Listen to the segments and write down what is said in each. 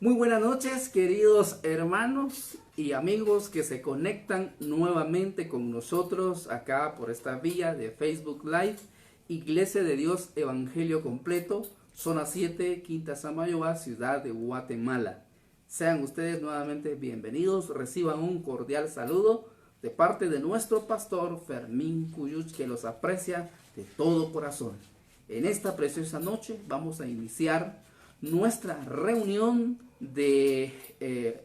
Muy buenas noches, queridos hermanos y amigos que se conectan nuevamente con nosotros acá por esta vía de Facebook Live, Iglesia de Dios Evangelio Completo, zona 7, Quinta Samayoa, ciudad de Guatemala. Sean ustedes nuevamente bienvenidos, reciban un cordial saludo de parte de nuestro pastor Fermín Cuyuch, que los aprecia de todo corazón. En esta preciosa noche vamos a iniciar nuestra reunión de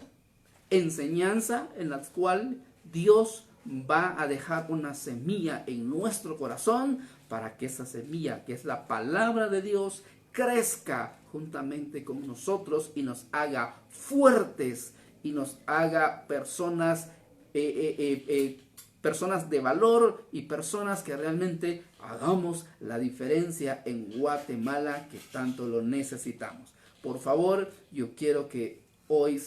enseñanza en la cual Dios va a dejar una semilla en nuestro corazón para que esa semilla, que es la palabra de Dios, crezca juntamente con nosotros y nos haga fuertes y nos haga personas personas de valor y personas que realmente hagamos la diferencia en Guatemala, que tanto lo necesitamos. Por favor, yo quiero que hoy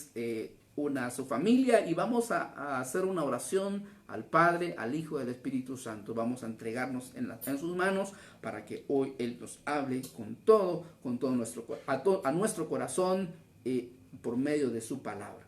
una a su familia y vamos a hacer una oración al Padre, al Hijo y al Espíritu Santo. Vamos a entregarnos en sus manos para que hoy Él nos hable con todo a nuestro corazón por medio de su palabra.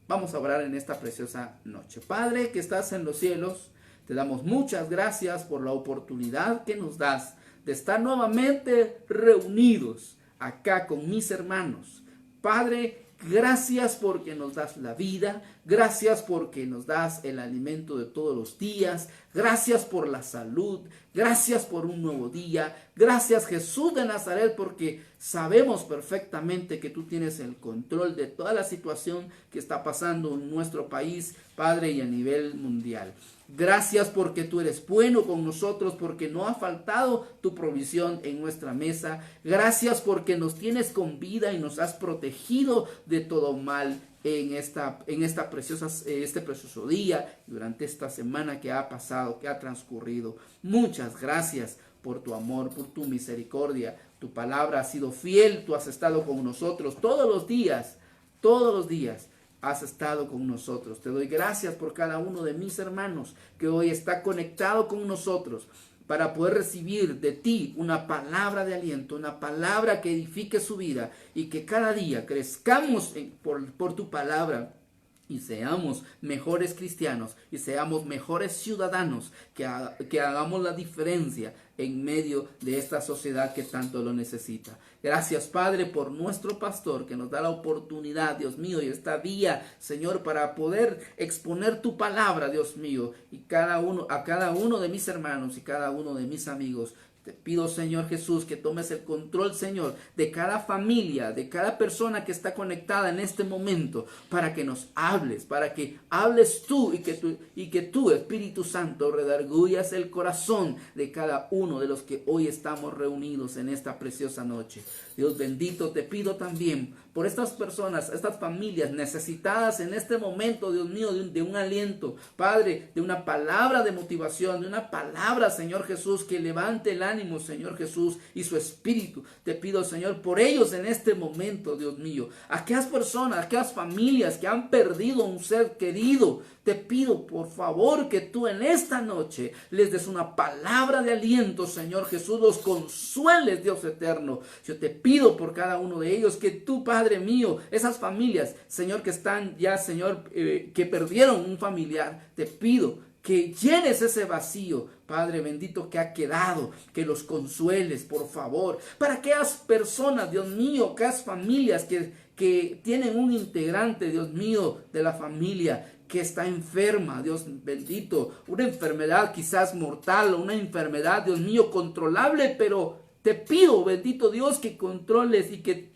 Vamos a orar en esta preciosa noche. Padre que estás en los cielos, te damos muchas gracias por la oportunidad que nos das de estar nuevamente reunidos acá con mis hermanos. Padre, gracias porque nos das la vida, gracias porque nos das el alimento de todos los días, gracias por la salud, gracias por un nuevo día, gracias Jesús de Nazaret porque sabemos perfectamente que tú tienes el control de toda la situación que está pasando en nuestro país, Padre, y a nivel mundial. Gracias porque tú eres bueno con nosotros, porque no ha faltado tu provisión en nuestra mesa. Gracias porque nos tienes con vida y nos has protegido de todo mal en este precioso día, durante esta semana que ha pasado, que ha transcurrido. Muchas gracias por tu amor, por tu misericordia. Tu palabra ha sido fiel, tú has estado con nosotros todos los días has estado con nosotros. Te doy gracias por cada uno de mis hermanos que hoy está conectado con nosotros para poder recibir de ti una palabra de aliento, una palabra que edifique su vida y que cada día crezcamos por tu palabra y seamos mejores cristianos y seamos mejores ciudadanos, que hagamos la diferencia en medio de esta sociedad que tanto lo necesita. Gracias, Padre, por nuestro pastor que nos da la oportunidad, Dios mío, y esta vía, Señor, para poder exponer tu palabra, Dios mío, y a cada uno de mis hermanos y cada uno de mis amigos. Te pido, Señor Jesús, que tomes el control, Señor, de cada familia, de cada persona que está conectada en este momento, para que nos hables, para que hables tú y que tú, Espíritu Santo, redargullas el corazón de cada uno de los que hoy estamos reunidos en esta preciosa noche. Dios bendito, te pido también por estas personas, estas familias necesitadas en este momento, Dios mío, de un aliento, Padre, de una palabra de motivación, de una palabra, Señor Jesús, que levante el ánimo, Señor Jesús, y su espíritu. Te pido, Señor, por ellos en este momento, Dios mío, aquellas personas, aquellas familias que han perdido un ser querido, te pido, por favor, que tú en esta noche les des una palabra de aliento, Señor Jesús, los consueles, Dios eterno. Yo te pido por cada uno de ellos que tú, Padre mío, esas familias, Señor, que están ya, Señor, que perdieron un familiar, te pido que llenes ese vacío, Padre bendito, que ha quedado, que los consueles, por favor, para aquellas personas, Dios mío, aquellas familias que tienen un integrante, Dios mío, de la familia que está enferma, Dios bendito, una enfermedad quizás mortal, una enfermedad, Dios mío, controlable, pero te pido, bendito Dios, que controles y que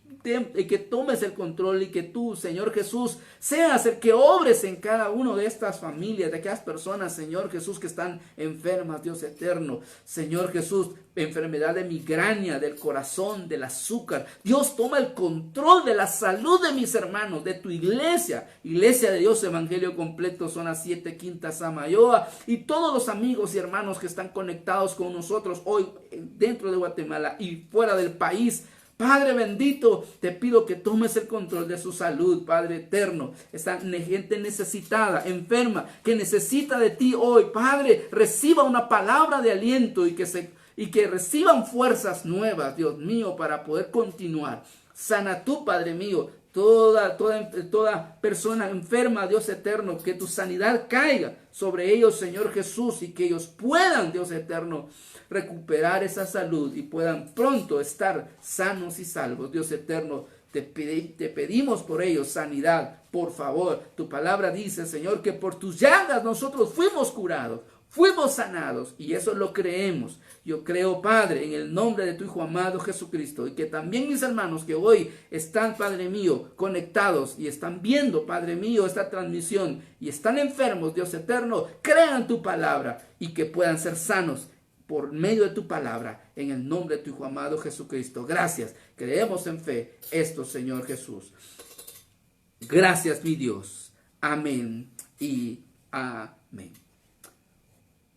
tomes el control y que tú, Señor Jesús, seas el que obres en cada uno de estas familias, de aquellas personas, Señor Jesús, que están enfermas, Dios eterno. Señor Jesús, enfermedad de migraña, del corazón, del azúcar. Dios, toma el control de la salud de mis hermanos, de tu iglesia, Iglesia de Dios Evangelio Completo, zona 7, Quinta Samayoa, y todos los amigos y hermanos que están conectados con nosotros hoy dentro de Guatemala y fuera del país. Padre bendito, te pido que tomes el control de su salud, Padre eterno. Esta gente necesitada, enferma, que necesita de ti hoy, Padre, reciba una palabra de aliento y que reciban fuerzas nuevas, Dios mío, para poder continuar. Sana tú, Padre mío, toda persona enferma, Dios eterno, que tu sanidad caiga sobre ellos, Señor Jesús, y que ellos puedan, Dios eterno, recuperar esa salud y puedan pronto estar sanos y salvos. Dios eterno, te pedimos por ellos sanidad, por favor. Tu palabra dice, Señor, que por tus llagas nosotros fuimos curados, fuimos sanados, y eso lo creemos. Yo creo, Padre, en el nombre de tu Hijo amado Jesucristo, y que también mis hermanos que hoy están, Padre mío, conectados y están viendo, Padre mío, esta transmisión y están enfermos, Dios eterno, crean tu palabra y que puedan ser sanos por medio de tu palabra, en el nombre de tu Hijo amado Jesucristo. Gracias, creemos en fe esto, Señor Jesús. Gracias, mi Dios. Amén y amén.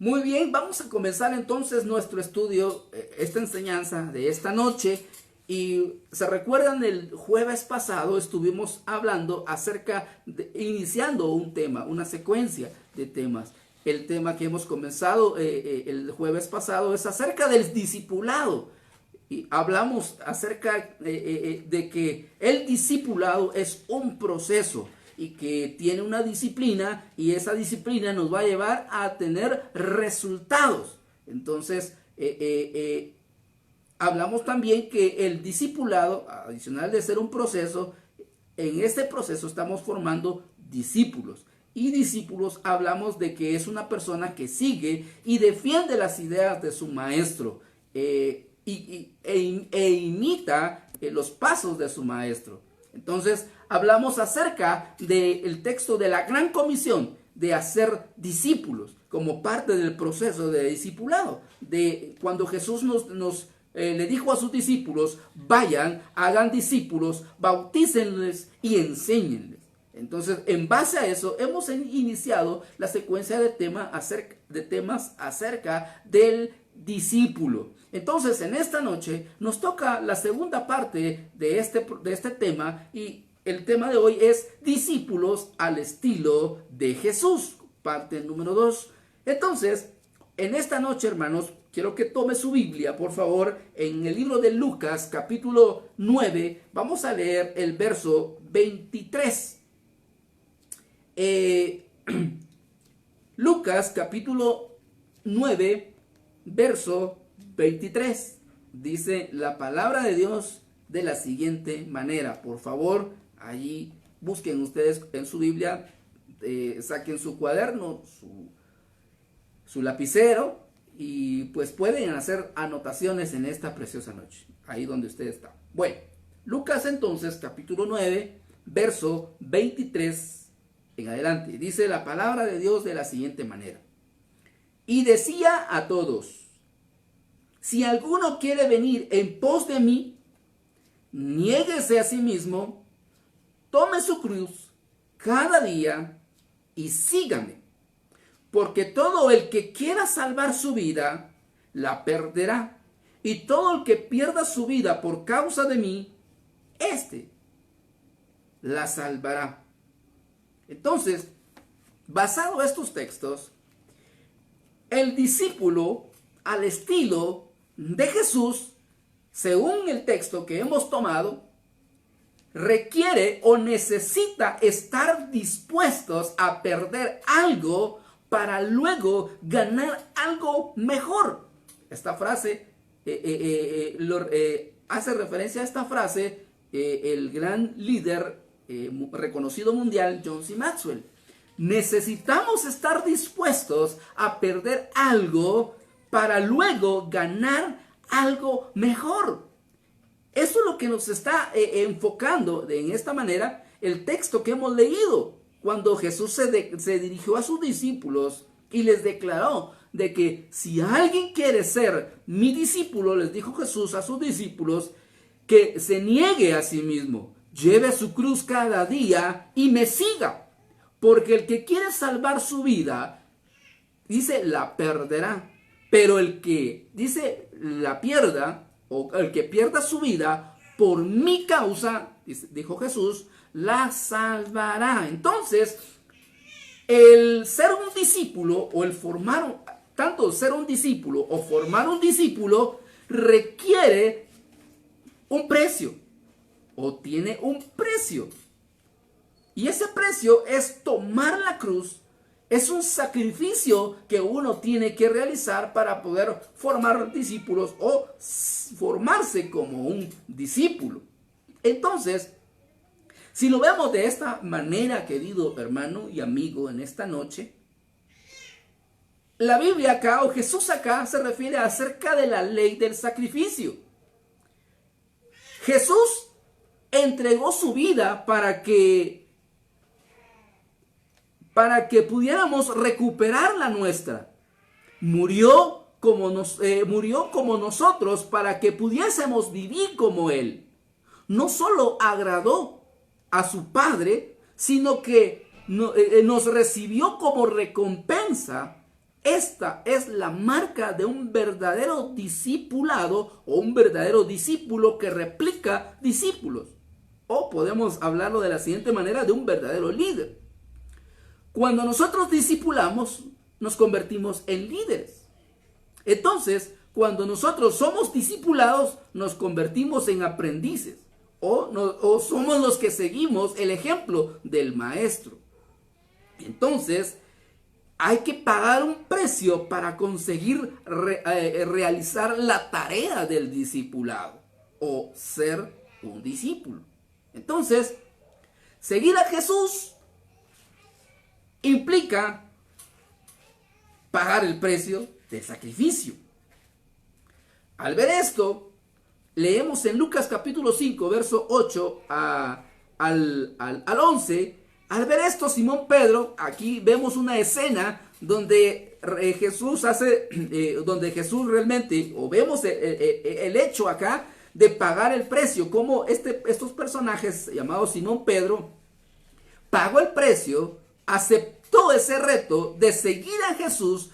Muy bien, vamos a comenzar entonces nuestro estudio, esta enseñanza de esta noche. Y se recuerdan, el jueves pasado estuvimos hablando iniciando un tema, una secuencia de temas. El tema que hemos comenzado el jueves pasado es acerca del discipulado. Y hablamos acerca de que el discipulado es un proceso y que tiene una disciplina, y esa disciplina nos va a llevar a tener resultados. Entonces, hablamos también que el discipulado, adicional de ser un proceso, en este proceso estamos formando discípulos. Y discípulos hablamos de que es una persona que sigue y defiende las ideas de su maestro e imita los pasos de su maestro. Entonces, hablamos acerca del texto de la Gran Comisión de hacer discípulos como parte del proceso de discipulado. De cuando Jesús le dijo a sus discípulos, vayan, hagan discípulos, bautícenles y enséñenles. Entonces, en base a eso, hemos iniciado la secuencia de temas acerca del discípulo. Entonces, en esta noche nos toca la segunda parte de este tema, y el tema de hoy es discípulos al estilo de Jesús, parte número 2. Entonces, en esta noche, hermanos, quiero que tome su Biblia, por favor, en el libro de Lucas, capítulo 9, vamos a leer el verso 23. Lucas, capítulo 9, verso 23. Dice la palabra de Dios de la siguiente manera. Por favor, allí busquen ustedes en su Biblia, saquen su cuaderno, su lapicero, y pues pueden hacer anotaciones en esta preciosa noche, ahí donde usted está. Bueno, Lucas entonces, capítulo 9, verso 23 en adelante. Dice la palabra de Dios de la siguiente manera. Y decía a todos, si alguno quiere venir en pos de mí, niéguese a sí mismo, tome su cruz cada día y sígame. Porque todo el que quiera salvar su vida, la perderá. Y todo el que pierda su vida por causa de mí, éste la salvará. Entonces, basado en estos textos, el discípulo al estilo de Jesús, según el texto que hemos tomado, requiere o necesita estar dispuestos a perder algo para luego ganar algo mejor. Esta frase hace referencia a esta frase el gran líder reconocido mundial, John C. Maxwell. Necesitamos estar dispuestos a perder algo para luego ganar algo mejor. Eso es lo que nos está enfocando en esta manera el texto que hemos leído. Cuando Jesús se dirigió a sus discípulos y les declaró de que si alguien quiere ser mi discípulo, les dijo Jesús a sus discípulos, que se niegue a sí mismo, lleve su cruz cada día y me siga. Porque el que quiere salvar su vida, dice, la perderá. Pero el que, dice, la pierda, o el que pierda su vida por mi causa, dijo Jesús, la salvará. Entonces, el ser un discípulo o el formar, tanto ser un discípulo o formar un discípulo requiere un precio. o tiene un precio. Y ese precio es tomar la cruz. Es un sacrificio que uno tiene que realizar para poder formar discípulos o formarse como un discípulo. Entonces, si lo vemos de esta manera, querido hermano y amigo, en esta noche, la Biblia acá, o Jesús acá, se refiere acerca de la ley del sacrificio. Jesús entregó su vida para que pudiéramos recuperar la nuestra. Murió como nosotros para que pudiésemos vivir como Él. No solo agradó a su Padre, sino que nos recibió como recompensa. Esta es la marca de un verdadero discipulado o un verdadero discípulo que replica discípulos. O podemos hablarlo de la siguiente manera, de un verdadero líder. Cuando nosotros discipulamos, nos convertimos en líderes. Entonces, cuando nosotros somos discipulados, nos convertimos en aprendices. O somos los que seguimos el ejemplo del maestro. Entonces, hay que pagar un precio para conseguir realizar la tarea del discipulado o ser un discípulo. Entonces, seguir a Jesús implica pagar el precio del sacrificio. Al ver esto, leemos en Lucas capítulo 5, verso 8 al 11. Al ver esto, Simón Pedro, aquí vemos una escena donde Jesús realmente, o vemos el hecho acá de pagar el precio, como estos personajes llamados Simón Pedro pagó el precio, aceptó ese reto de seguir a Jesús,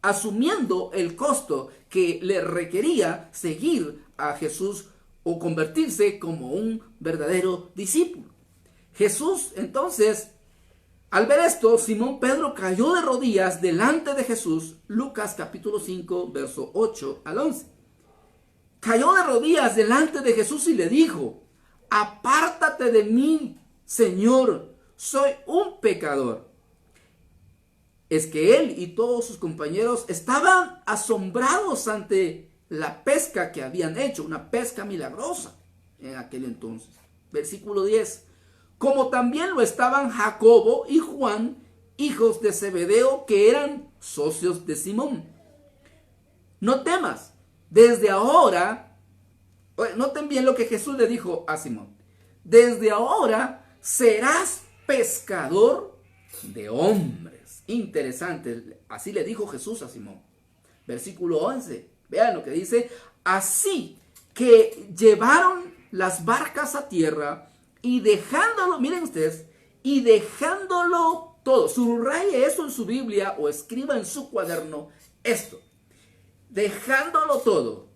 asumiendo el costo que le requería seguir a Jesús o convertirse como un verdadero discípulo. Jesús, entonces, al ver esto, Simón Pedro cayó de rodillas delante de Jesús. Lucas capítulo 5, verso 8 al 11. Cayó de rodillas delante de Jesús y le dijo: apártate de mí, Señor, soy un pecador. Es que él y todos sus compañeros estaban asombrados ante la pesca que habían hecho, una pesca milagrosa en aquel entonces. Versículo 10. Como también lo estaban Jacobo y Juan, hijos de Zebedeo, que eran socios de Simón. No temas, desde ahora, noten bien lo que Jesús le dijo a Simón: desde ahora serás pescador de hombres. Interesante, así le dijo Jesús a Simón. Versículo 11, vean lo que dice: así que llevaron las barcas a tierra y dejándolo, miren ustedes, y dejándolo todo, subraye eso en su Biblia o escriba en su cuaderno esto: dejándolo todo,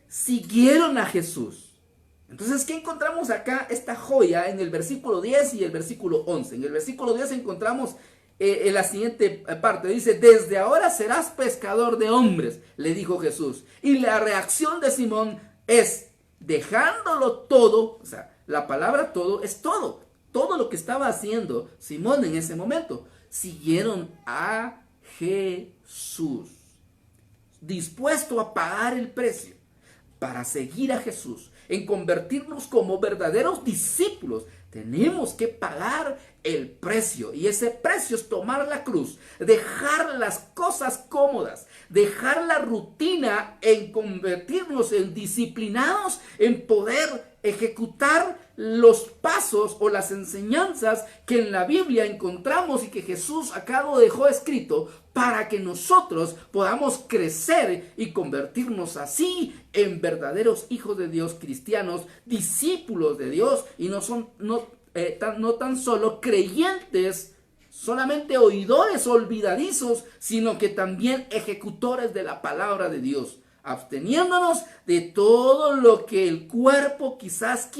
siguieron a Jesús. Entonces, ¿qué encontramos acá? Esta joya en el versículo 10 y el versículo 11. En el versículo 10 encontramos en la siguiente parte, dice: desde ahora serás pescador de hombres, le dijo Jesús. Y la reacción de Simón es: dejándolo todo, o sea, la palabra todo es todo. Todo lo que estaba haciendo Simón en ese momento. Siguieron a Jesús. Dispuesto a pagar el precio para seguir a Jesús, en convertirnos como verdaderos discípulos. Tenemos que pagar el precio, y ese precio es tomar la cruz, dejar las cosas cómodas, dejar la rutina, en convertirnos en disciplinados, en poder ejecutar los pasos o las enseñanzas que en la Biblia encontramos y que Jesús acá lo dejó escrito, para que nosotros podamos crecer y convertirnos así en verdaderos hijos de Dios, cristianos, discípulos de Dios, y no tan solo creyentes, solamente oidores olvidadizos, sino que también ejecutores de la palabra de Dios, absteniéndonos de todo lo que el cuerpo quizás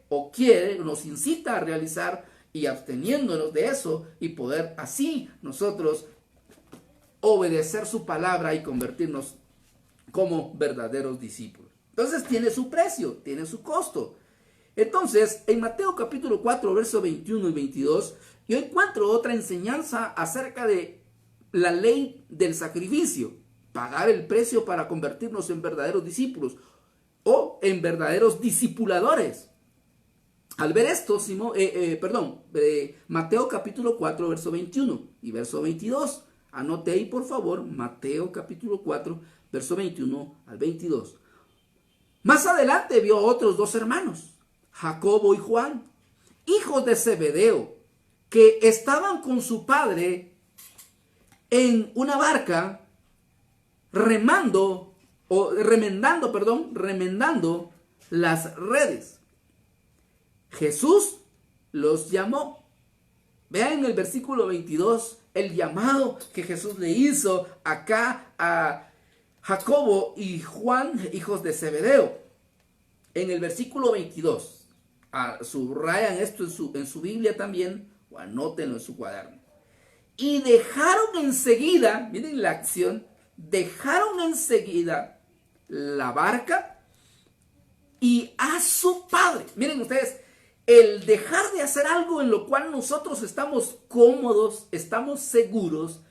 nos incita a realizar, y absteniéndonos de eso, y poder así nosotros obedecer su palabra y convertirnos como verdaderos discípulos. Entonces tiene su precio, tiene su costo. Entonces, en Mateo capítulo 4, versos 21 y 22, yo encuentro otra enseñanza acerca de la ley del sacrificio, pagar el precio para convertirnos en verdaderos discípulos o en verdaderos discipuladores. Al ver esto, Mateo capítulo 4, verso 21 y verso 22. Anote ahí, por favor, Mateo capítulo 4, verso 21 al 22. Más adelante vio a otros dos hermanos, Jacobo y Juan, hijos de Zebedeo, que estaban con su padre en una barca remendando las redes. Jesús los llamó. Vean en el versículo 22 el llamado que Jesús le hizo acá a Jacobo y Juan, hijos de Zebedeo. En el versículo 22, subrayan esto en su Biblia también, o anótenlo en su cuaderno. Y dejaron enseguida, miren la acción, dejaron enseguida la barca y a su padre. Miren ustedes, el dejar de hacer algo en lo cual nosotros estamos cómodos, estamos seguros,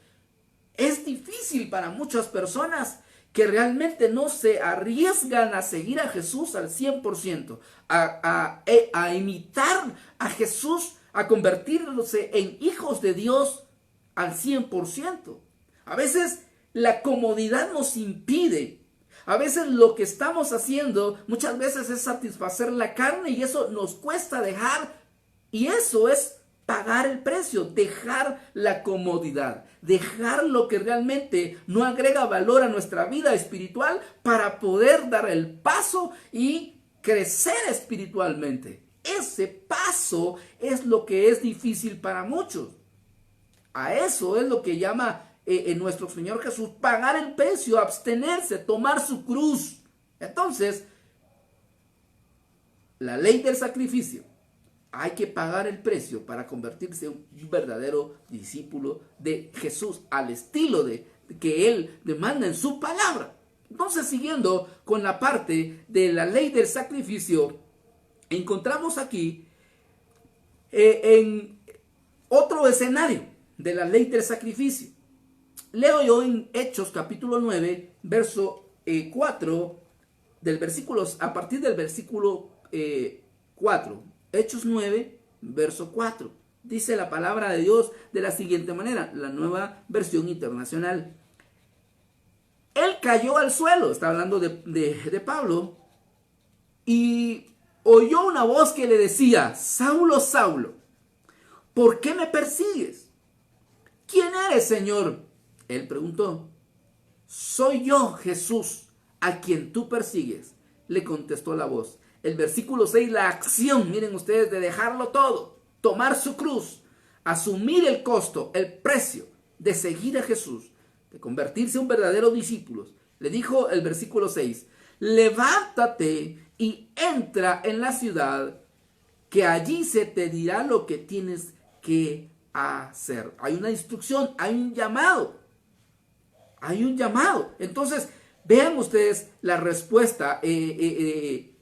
es difícil para muchas personas que realmente no se arriesgan a seguir a Jesús al 100%, a imitar a Jesús, a convertirse en hijos de Dios al 100%. A veces la comodidad nos impide. A veces lo que estamos haciendo muchas veces es satisfacer la carne y eso nos cuesta dejar. Y eso es pagar el precio, dejar la comodidad, dejar lo que realmente no agrega valor a nuestra vida espiritual para poder dar el paso y crecer espiritualmente. Ese paso es lo que es difícil para muchos. A eso es lo que llama nuestro Señor Jesús, pagar el precio, abstenerse, tomar su cruz. Entonces, la ley del sacrificio, hay que pagar el precio para convertirse en un verdadero discípulo de Jesús, al estilo que Él demanda en su palabra. Entonces, siguiendo con la parte de la ley del sacrificio, encontramos aquí en otro escenario de la ley del sacrificio. Leo yo en Hechos capítulo 9, verso 4, a partir del versículo 4. Hechos 9, verso 4. Dice la palabra de Dios de la siguiente manera, la Nueva Versión Internacional. Él cayó al suelo, está hablando de Pablo, y oyó una voz que le decía, Saulo, Saulo, ¿por qué me persigues? ¿Quién eres, Señor? Él preguntó. Soy yo, Jesús, a quien tú persigues, le contestó la voz. El versículo 6, la acción, miren ustedes, de dejarlo todo, tomar su cruz, asumir el costo, el precio de seguir a Jesús, de convertirse en un verdadero discípulo. Le dijo el versículo 6, levántate y entra en la ciudad, que allí se te dirá lo que tienes que hacer. Hay una instrucción, hay un llamado. Hay un llamado. Entonces, vean ustedes la respuesta de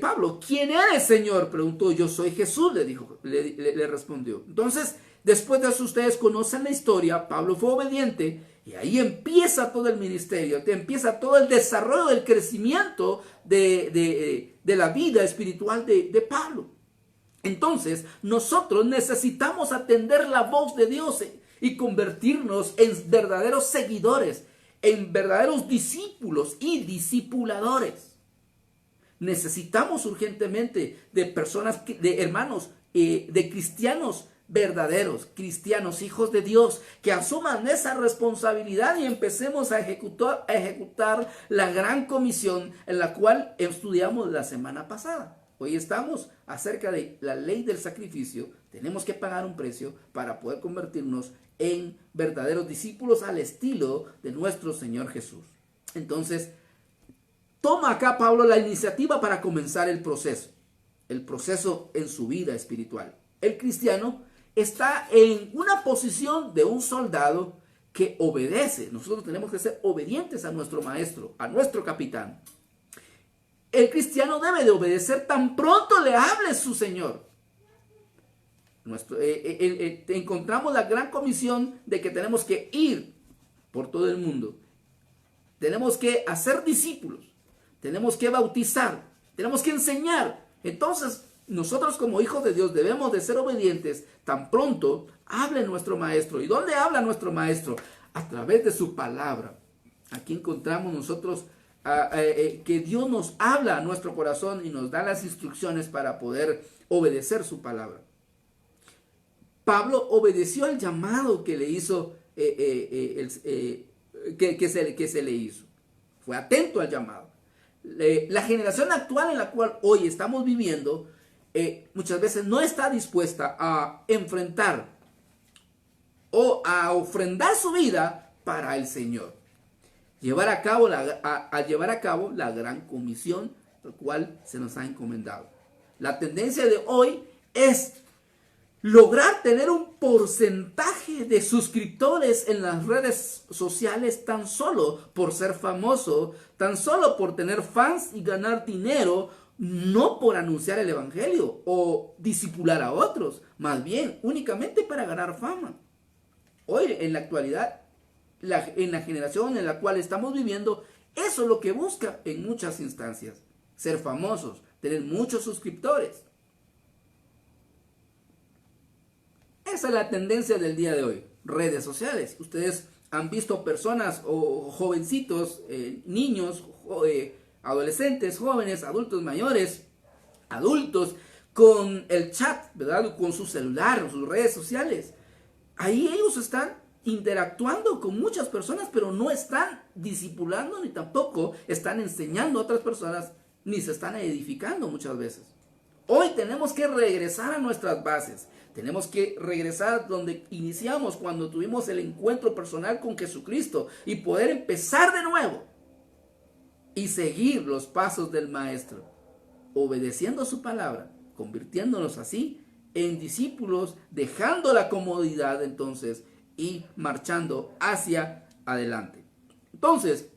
Pablo. ¿Quién eres, Señor? Preguntó. Yo soy Jesús, le respondió. Entonces, después de eso, ustedes conocen la historia. Pablo fue obediente y ahí empieza todo el ministerio, empieza todo el desarrollo del crecimiento de la vida espiritual de Pablo. Entonces, nosotros necesitamos atender la voz de Dios y convertirnos en verdaderos seguidores, en verdaderos discípulos y discipuladores. Necesitamos urgentemente de personas, de hermanos, de cristianos verdaderos, cristianos, hijos de Dios, que asuman esa responsabilidad y empecemos a ejecutar la gran comisión en la cual estudiamos la semana pasada. Hoy estamos acerca de la ley del sacrificio. Tenemos que pagar un precio para poder convertirnos en verdaderos discípulos al estilo de nuestro Señor Jesús. Entonces, toma acá Pablo la iniciativa para comenzar el proceso en su vida espiritual. El cristiano está en una posición de un soldado que obedece. Nosotros tenemos que ser obedientes a nuestro maestro, a nuestro capitán. el cristiano debe de obedecer tan pronto le hable su Señor. Encontramos la gran comisión de que tenemos que ir por todo el mundo. Tenemos que hacer discípulos. Tenemos que bautizar. Tenemos que enseñar. Entonces, nosotros como hijos de Dios debemos de ser obedientes tan pronto hable nuestro maestro. ¿Y dónde habla nuestro maestro? A través de su palabra. Aquí encontramos nosotros que Dios nos habla a nuestro corazón y nos da las instrucciones para poder obedecer su palabra. Pablo obedeció al llamado que le hizo, que se le hizo. Fue atento al llamado. La generación actual en la cual hoy estamos viviendo muchas veces no está dispuesta a enfrentar o a ofrendar su vida para el Señor. Llevar a cabo la gran comisión, la cual se nos ha encomendado. La tendencia de hoy es lograr tener un porcentaje de suscriptores en las redes sociales tan solo por ser famoso, tan solo por tener fans y ganar dinero, no por anunciar el evangelio o discipular a otros, más bien únicamente para ganar fama. Hoy en la actualidad, en la generación en la cual estamos viviendo, eso es lo que busca en muchas instancias, ser famosos, tener muchos suscriptores. Esa es la tendencia del día de hoy, redes sociales. Ustedes han visto personas o jovencitos, niños, adolescentes, jóvenes, adultos mayores, adultos, con el chat, ¿verdad? Con su celular, sus redes sociales. Ahí ellos están interactuando con muchas personas, pero no están discipulando ni tampoco están enseñando a otras personas, ni se están edificando muchas veces. Hoy tenemos que regresar a nuestras bases. Tenemos que regresar donde iniciamos cuando tuvimos el encuentro personal con Jesucristo y poder empezar de nuevo y seguir los pasos del Maestro, obedeciendo su palabra, convirtiéndonos así en discípulos, dejando la comodidad entonces y marchando hacia adelante. Entonces,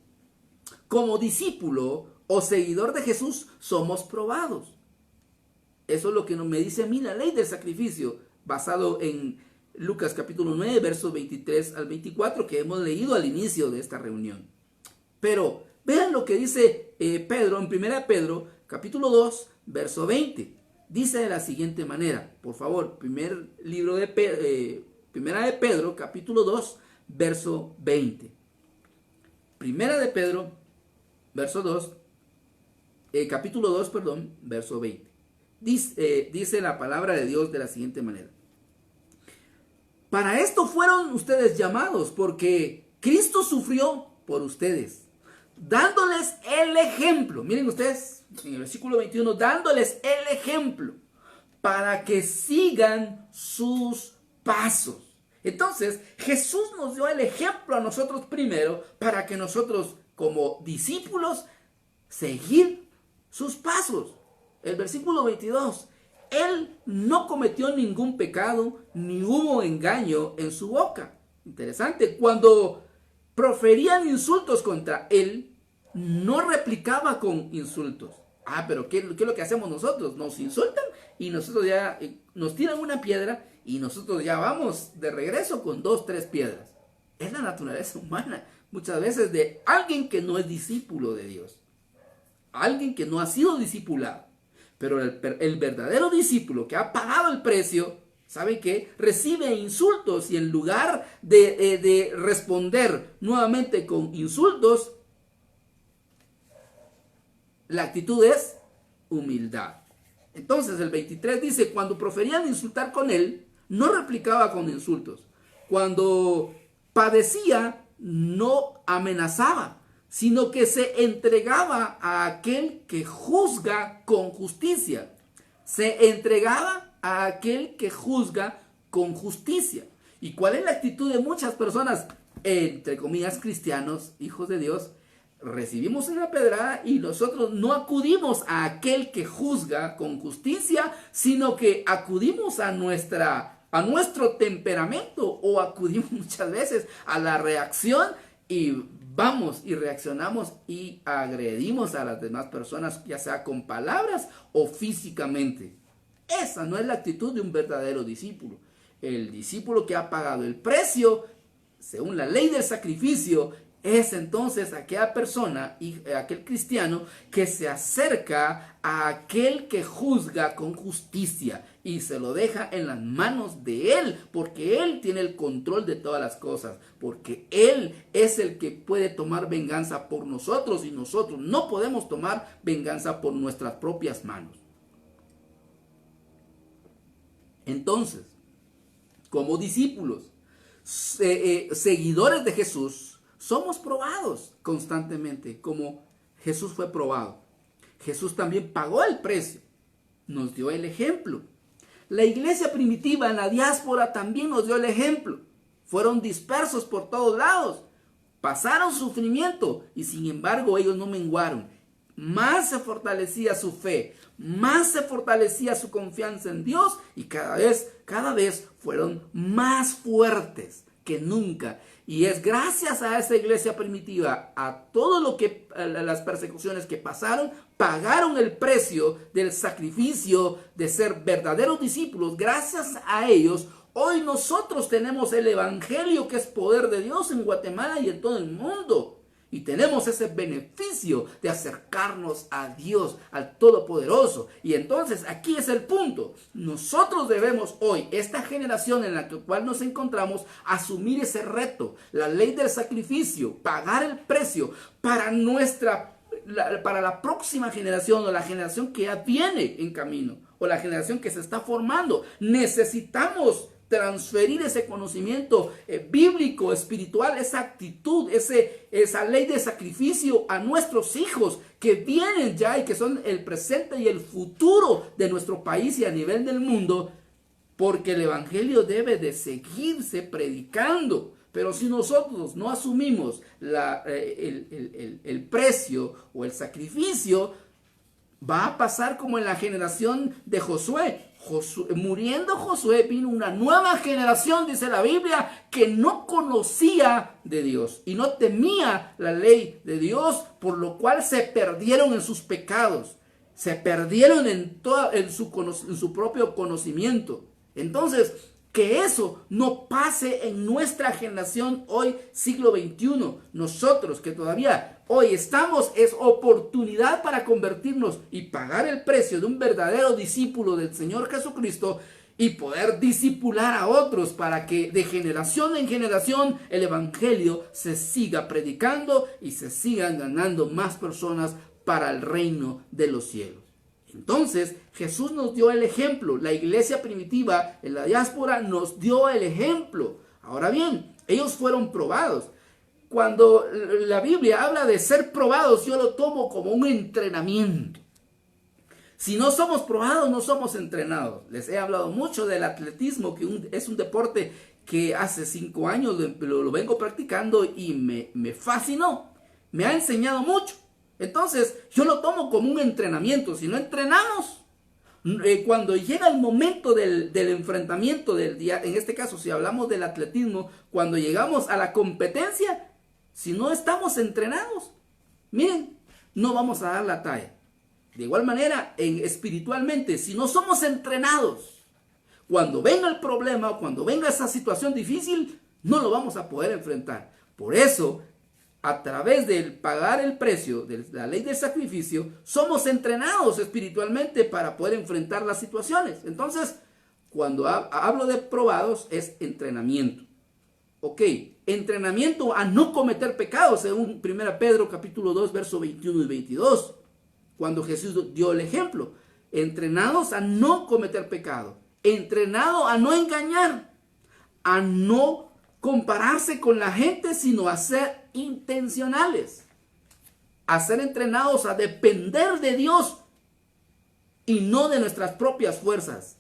como discípulo o seguidor de Jesús, somos probados. Eso es lo que me dice a mí la ley del sacrificio, basado en Lucas capítulo 9, versos 23 al 24, que hemos leído al inicio de esta reunión. Pero vean lo que dice Pedro, en 1 Pedro, capítulo 2, verso 20. Dice de la siguiente manera, por favor, Primera de Pedro, capítulo 2, verso 20. Primera de Pedro, capítulo 2, verso 20. Dice la palabra de Dios de la siguiente manera. Para esto fueron ustedes llamados, porque Cristo sufrió por ustedes, dándoles el ejemplo. Miren ustedes, en el versículo 21, dándoles el ejemplo para que sigan sus pasos. Entonces, Jesús nos dio el ejemplo a nosotros primero para que nosotros, como discípulos, seguir sus pasos. El versículo 22, Él no cometió ningún pecado, ni hubo engaño en su boca. Interesante, cuando proferían insultos contra Él, no replicaba con insultos. Pero ¿qué es lo que hacemos nosotros? Nos insultan y nosotros ya nos tiran una piedra y nosotros ya vamos de regreso con 2, 3 piedras. Es la naturaleza humana, muchas veces de alguien que no es discípulo de Dios. Alguien que no ha sido discipulado. Pero el verdadero discípulo que ha pagado el precio, ¿sabe qué? Recibe insultos y en lugar de responder nuevamente con insultos, la actitud es humildad. Entonces el 23 dice, cuando proferían insultar con él, no replicaba con insultos. Cuando padecía, no amenazaba, sino que se entregaba a aquel que juzga con justicia. Se entregaba a aquel que juzga con justicia. ¿Y cuál es la actitud de muchas personas, entre comillas, cristianos, hijos de Dios? Recibimos una pedrada y nosotros no acudimos a aquel que juzga con justicia, sino que acudimos a nuestro temperamento o acudimos muchas veces a la reacción y vamos y reaccionamos y agredimos a las demás personas, ya sea con palabras o físicamente. Esa no es la actitud de un verdadero discípulo. El discípulo que ha pagado el precio, según la ley del sacrificio, es entonces aquella persona y aquel cristiano que se acerca a aquel que juzga con justicia y se lo deja en las manos de él, porque él tiene el control de todas las cosas, porque él es el que puede tomar venganza por nosotros y nosotros no podemos tomar venganza por nuestras propias manos. Entonces, como discípulos, seguidores de Jesús, somos probados constantemente, como Jesús fue probado. Jesús también pagó el precio, nos dio el ejemplo. La iglesia primitiva en la diáspora también nos dio el ejemplo. Fueron dispersos por todos lados, pasaron sufrimiento y sin embargo ellos no menguaron. Más se fortalecía su fe, más se fortalecía su confianza en Dios y cada vez fueron más fuertes que nunca. Y es gracias a esa iglesia primitiva, a todo lo que las persecuciones que pasaron, pagaron el precio del sacrificio de ser verdaderos discípulos. Gracias a ellos, hoy nosotros tenemos el evangelio que es poder de Dios en Guatemala y en todo el mundo. Y tenemos ese beneficio de acercarnos a Dios, al Todopoderoso. Y entonces aquí es el punto. Nosotros debemos hoy, esta generación en la cual nos encontramos, asumir ese reto. La ley del sacrificio, pagar el precio para la próxima generación o la generación que ya viene en camino o la generación que se está formando. Necesitamos transferir ese conocimiento bíblico, espiritual, esa actitud, esa ley de sacrificio a nuestros hijos que vienen ya y que son el presente y el futuro de nuestro país y a nivel del mundo, porque el evangelio debe de seguirse predicando. Pero si nosotros no asumimos el precio o el sacrificio, va a pasar como en la generación de Josué. Muriendo Josué, vino una nueva generación, dice la Biblia, que no conocía de Dios y no temía la ley de Dios, por lo cual se perdieron en sus pecados, se perdieron en su propio conocimiento. Entonces, que eso no pase en nuestra generación hoy, siglo XXI. Nosotros que todavía hoy estamos, es oportunidad para convertirnos y pagar el precio de un verdadero discípulo del Señor Jesucristo y poder discipular a otros para que de generación en generación el evangelio se siga predicando y se sigan ganando más personas para el reino de los cielos. Entonces, Jesús nos dio el ejemplo. La iglesia primitiva en la diáspora nos dio el ejemplo. Ahora bien, ellos fueron probados. Cuando la Biblia habla de ser probados, yo lo tomo como un entrenamiento. Si no somos probados, no somos entrenados. Les he hablado mucho del atletismo, que es un deporte que hace 5 años lo vengo practicando y me fascinó. Me ha enseñado mucho. Entonces, yo lo tomo como un entrenamiento. Si no entrenamos, cuando llega el momento del enfrentamiento del día, en este caso, si hablamos del atletismo, cuando llegamos a la competencia, si no estamos entrenados, miren, no vamos a dar la talla. De igual manera, espiritualmente, si no somos entrenados, cuando venga el problema o cuando venga esa situación difícil, no lo vamos a poder enfrentar. Por eso, a través del pagar el precio de la ley del sacrificio, somos entrenados espiritualmente para poder enfrentar las situaciones. Entonces, cuando hablo de probados, es entrenamiento. Ok, entrenamiento a no cometer pecados, según 1 Pedro capítulo 2, versos 21 y 22. Cuando Jesús dio el ejemplo, entrenados a no cometer pecado, entrenado a no engañar, a no compararse con la gente, sino a ser intencionales, a ser entrenados a depender de Dios y no de nuestras propias fuerzas.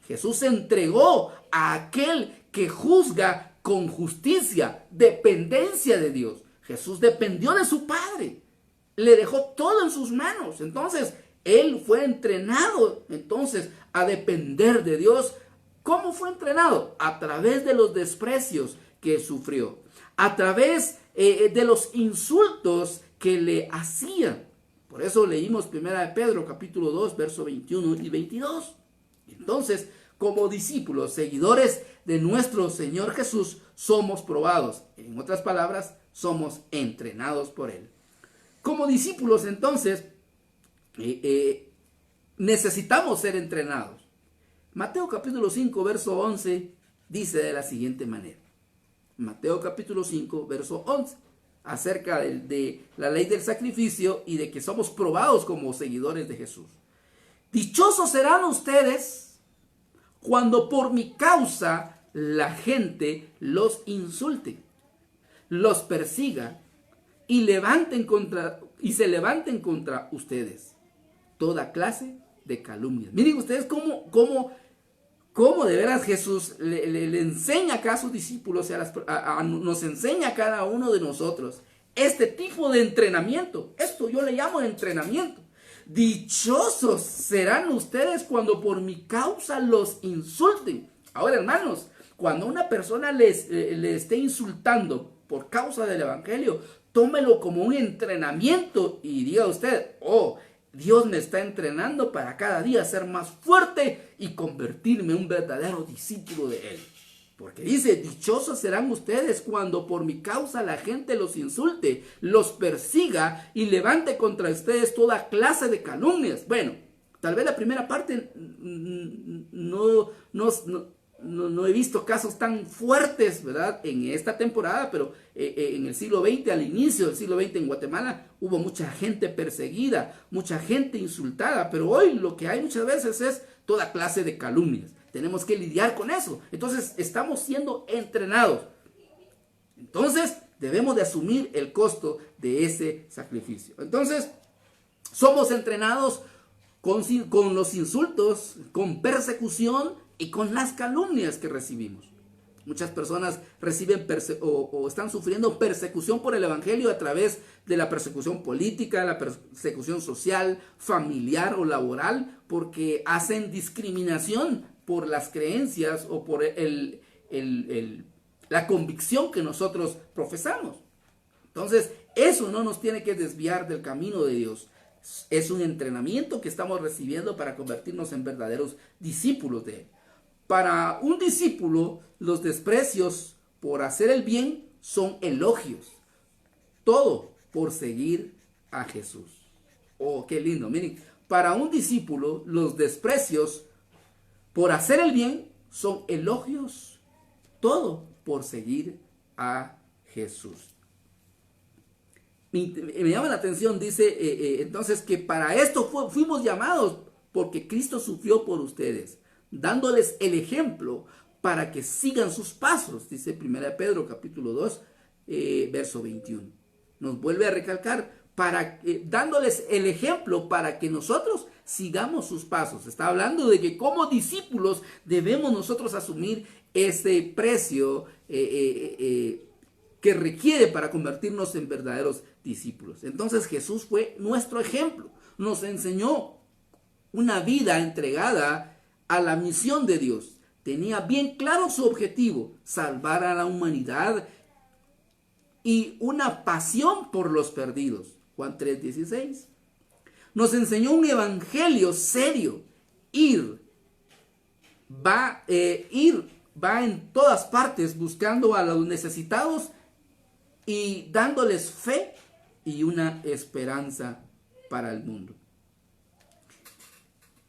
Jesús se entregó a aquel que juzga con justicia, dependencia de Dios. Jesús dependió de su Padre, le dejó todo en sus manos. Entonces, él fue entrenado entonces a depender de Dios. ¿Cómo fue entrenado? A través de los desprecios que sufrió, a través de los insultos que le hacían. Por eso leímos 1 Pedro capítulo 2, verso 21 y 22. Entonces, como discípulos, seguidores de nuestro Señor Jesús, somos probados. En otras palabras, somos entrenados por Él. Como discípulos, entonces, necesitamos ser entrenados. Mateo capítulo 5, verso 11, dice de la siguiente manera. Mateo capítulo 5, verso 11. Acerca de la ley del sacrificio y de que somos probados como seguidores de Jesús. Dichosos serán ustedes cuando por mi causa la gente los insulte, los persiga y se levanten contra ustedes toda clase de calumnias. Miren ustedes cómo de veras Jesús le enseña acá a sus discípulos, nos enseña a cada uno de nosotros este tipo de entrenamiento. Esto yo le llamo entrenamiento. Dichosos serán ustedes cuando por mi causa los insulten. Ahora, hermanos, cuando una persona le esté insultando por causa del evangelio, tómelo como un entrenamiento y diga usted, oh, Dios me está entrenando para cada día ser más fuerte y convertirme en un verdadero discípulo de Él. Porque dice, dichosos serán ustedes cuando por mi causa la gente los insulte, los persiga y levante contra ustedes toda clase de calumnias. Bueno, tal vez la primera parte no he visto casos tan fuertes, ¿verdad?, en esta temporada, pero en el siglo XX, al inicio del siglo XX en Guatemala, hubo mucha gente perseguida, mucha gente insultada, pero hoy lo que hay muchas veces es toda clase de calumnias. Tenemos que lidiar con eso. Entonces, estamos siendo entrenados. Entonces, debemos de asumir el costo de ese sacrificio. Entonces, somos entrenados con los insultos, con persecución y con las calumnias que recibimos. Muchas personas reciben o están sufriendo persecución por el evangelio a través de la persecución política, la persecución social, familiar o laboral, porque hacen discriminación por las creencias o por la convicción que nosotros profesamos. Entonces, eso no nos tiene que desviar del camino de Dios. Es un entrenamiento que estamos recibiendo para convertirnos en verdaderos discípulos de Él. Para un discípulo, los desprecios por hacer el bien son elogios. Todo por seguir a Jesús. Oh, qué lindo. Miren, para un discípulo, los desprecios por hacer el bien son elogios. Todo por seguir a Jesús. Me llama la atención, dice entonces que para esto fuimos llamados porque Cristo sufrió por ustedes, dándoles el ejemplo para que sigan sus pasos, dice 1 Pedro capítulo 2, verso 21. Nos vuelve a recalcar, dándoles el ejemplo para que nosotros sigamos sus pasos. Está hablando de que como discípulos debemos nosotros asumir ese precio que requiere para convertirnos en verdaderos discípulos. Entonces Jesús fue nuestro ejemplo, nos enseñó una vida entregada a la misión de Dios. Tenía bien claro su objetivo, salvar a la humanidad y una pasión por los perdidos. Juan 3:16. Nos enseñó un evangelio serio. Va en todas partes buscando a los necesitados y dándoles fe y una esperanza para el mundo.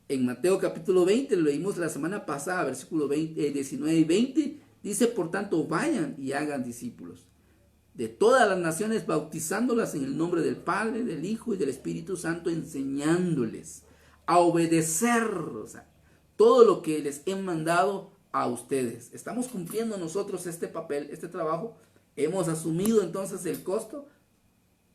En Mateo capítulo 20, lo leímos la semana pasada, versículos 19 y 20, dice, por tanto, vayan y hagan discípulos de todas las naciones, bautizándolas en el nombre del Padre, del Hijo y del Espíritu Santo, enseñándoles a obedecer, todo lo que les he mandado a ustedes. Estamos cumpliendo nosotros este papel, este trabajo. Hemos asumido entonces el costo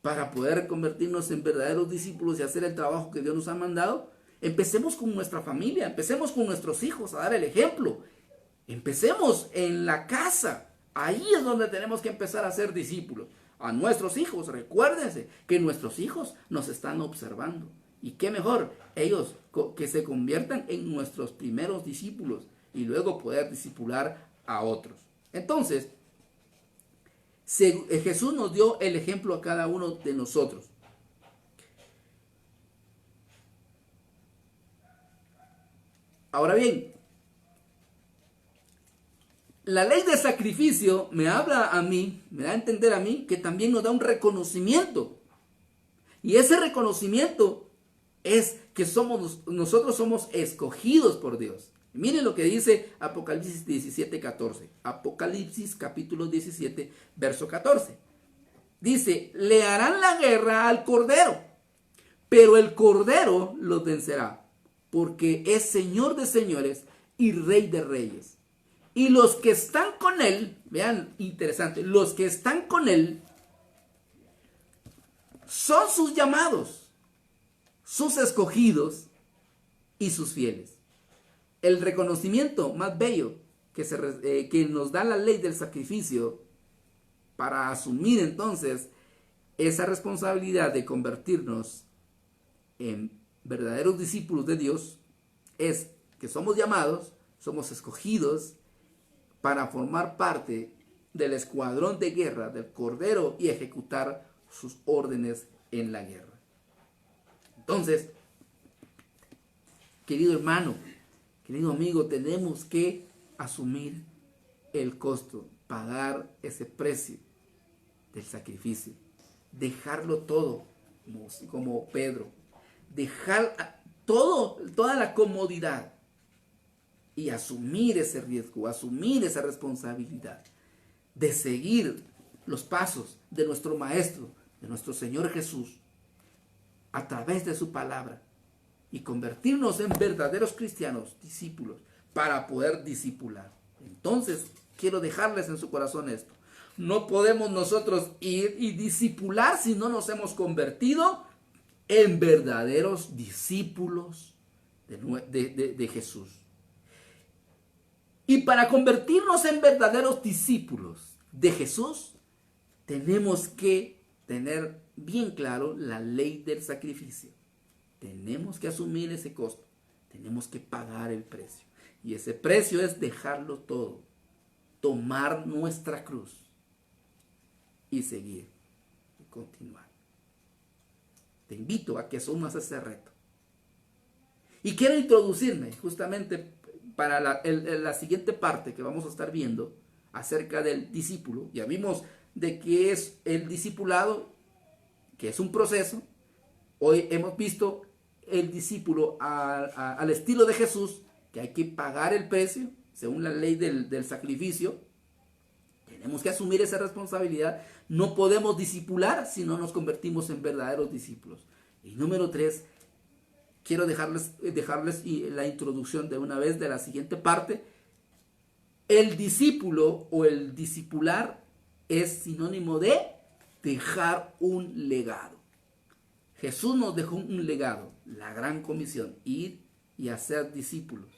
para poder convertirnos en verdaderos discípulos y hacer el trabajo que Dios nos ha mandado. Empecemos con nuestra familia, empecemos con nuestros hijos a dar el ejemplo. Empecemos en la casa. Ahí es donde tenemos que empezar a ser discípulos. A nuestros hijos, recuérdense que nuestros hijos nos están observando. Y qué mejor, ellos que se conviertan en nuestros primeros discípulos y luego poder discipular a otros. Entonces, Jesús nos dio el ejemplo a cada uno de nosotros. Ahora bien, la ley de sacrificio me habla a mí, me da a entender a mí que también nos da un reconocimiento. Y ese reconocimiento es que nosotros somos escogidos por Dios. Miren lo que dice Apocalipsis 17:14. Apocalipsis capítulo 17, verso 14. Dice, le harán la guerra al Cordero, pero el Cordero los vencerá, porque es Señor de señores y Rey de reyes. Y los que están con él, vean, interesante, los que están con él son sus llamados, sus escogidos y sus fieles. El reconocimiento más bello que nos da la ley del sacrificio para asumir entonces esa responsabilidad de convertirnos en verdaderos discípulos de Dios es que somos llamados, somos escogidos para formar parte del escuadrón de guerra del Cordero y ejecutar sus órdenes en la guerra. Entonces, querido hermano, querido amigo, tenemos que asumir el costo, pagar ese precio del sacrificio, dejarlo todo, como Pedro, dejar toda la comodidad y asumir ese riesgo, asumir esa responsabilidad de seguir los pasos de nuestro Maestro, de nuestro Señor Jesús, a través de su palabra y convertirnos en verdaderos cristianos, discípulos, para poder discipular. Entonces, quiero dejarles en su corazón esto. No podemos nosotros ir y discipular si no nos hemos convertido en verdaderos discípulos de Jesús. Y para convertirnos en verdaderos discípulos de Jesús, tenemos que tener bien claro la ley del sacrificio. Tenemos que asumir ese costo. Tenemos que pagar el precio. Y ese precio es dejarlo todo. Tomar nuestra cruz. Y seguir. Y continuar. Te invito a que asumas ese reto. Y quiero introducirme justamente para la siguiente parte que vamos a estar viendo acerca del discípulo. Ya vimos de qué es el discipulado, que es un proceso. Hoy hemos visto el discípulo al estilo de Jesús, que hay que pagar el precio según la ley del sacrificio. Tenemos que asumir esa responsabilidad. No podemos discipular si no nos convertimos en verdaderos discípulos. Y número 3, quiero dejarles la introducción de una vez de la siguiente parte. El discípulo o el discipular es sinónimo de dejar un legado. Jesús nos dejó un legado, la gran comisión, ir y hacer discípulos.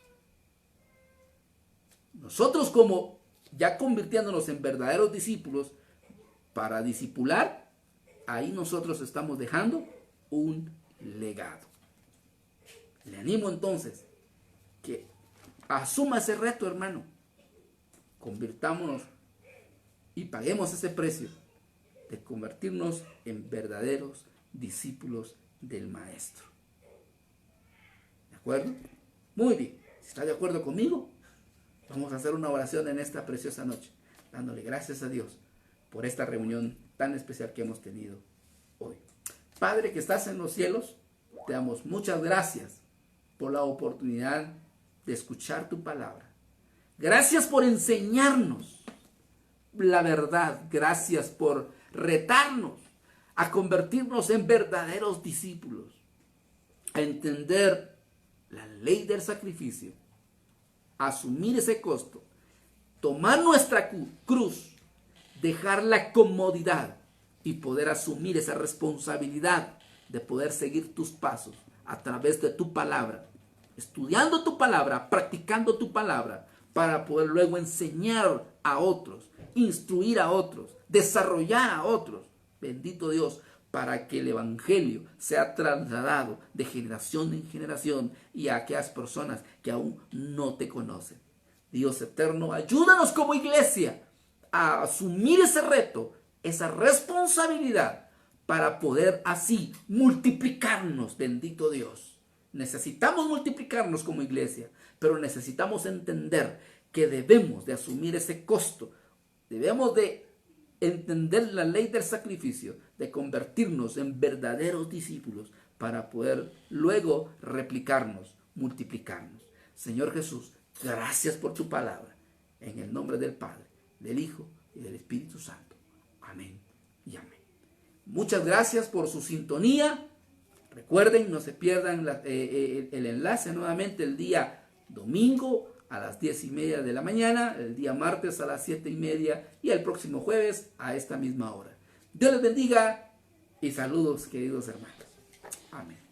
Nosotros, como ya convirtiéndonos en verdaderos discípulos, para discipular, ahí nosotros estamos dejando un legado. Le animo entonces que asuma ese reto, hermano. Convirtámonos y paguemos ese precio de convertirnos en verdaderos discípulos del Maestro. ¿De acuerdo? Muy bien. Si está de acuerdo conmigo, vamos a hacer una oración en esta preciosa noche, dándole gracias a Dios por esta reunión tan especial que hemos tenido hoy. Padre que estás en los cielos, te damos muchas gracias por la oportunidad de escuchar tu palabra. Gracias por enseñarnos la verdad. Gracias por retarnos a convertirnos en verdaderos discípulos, a entender la ley del sacrificio, a asumir ese costo, tomar nuestra cruz, dejar la comodidad y poder asumir esa responsabilidad de poder seguir tus pasos a través de tu palabra, estudiando tu palabra, practicando tu palabra, para poder luego enseñar a otros, instruir a otros, desarrollar a otros. Bendito Dios, para que el evangelio sea trasladado de generación en generación y a aquellas personas que aún no te conocen. Dios eterno, ayúdanos como iglesia a asumir ese reto esa responsabilidad para poder así multiplicarnos, bendito Dios. Necesitamos multiplicarnos como iglesia, pero necesitamos entender que debemos de asumir ese costo. Debemos de entender la ley del sacrificio, de convertirnos en verdaderos discípulos para poder luego replicarnos, multiplicarnos. Señor Jesús, gracias por tu palabra. En el nombre del Padre, del Hijo y del Espíritu Santo. Amén y amén. Muchas gracias por su sintonía. Recuerden, no se pierdan el enlace nuevamente el día domingo a las 10:30 de la mañana, el día martes a las 7:30 y el próximo jueves a esta misma hora. Dios les bendiga y saludos, queridos hermanos. Amén.